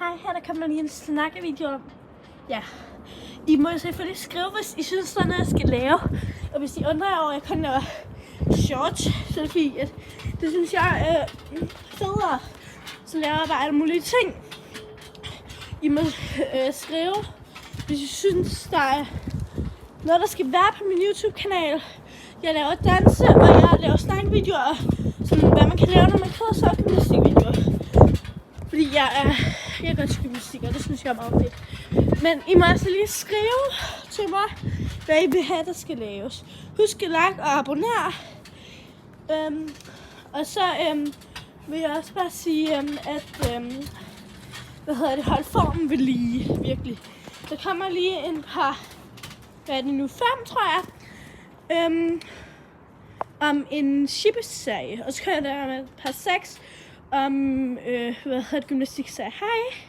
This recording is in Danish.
Hej, her der kommer lige en snakkevideo om. Ja, I må selvfølgelig skrive, hvis I synes, der er noget, jeg skal lave. Og hvis I undrer jer over, at jeg kun laver shorts, så er det fordi, at det synes jeg er federe. Så laver jeg bare alle mulige ting. I må skrive, hvis I synes, der er noget, der skal være på min YouTube-kanal. Jeg laver danse, og jeg laver snakkevideoer. Sådan, hvad man kan lave, når man keder sig, og gymnastikvideoer. Fordi jeg gør til gymnastik, og det synes jeg er meget fedt. Men I må altså lige skrive til mig, hvad I vil have, der skal laves. Husk at like og abonnere. Og så vil jeg også bare sige, at hold formen ved lige, virkelig. Der kommer lige en par, hvad er det nu, 5 tror jeg, om en shippesag. Og så kan jeg der med et par 6 om gymnastikserie. Hej!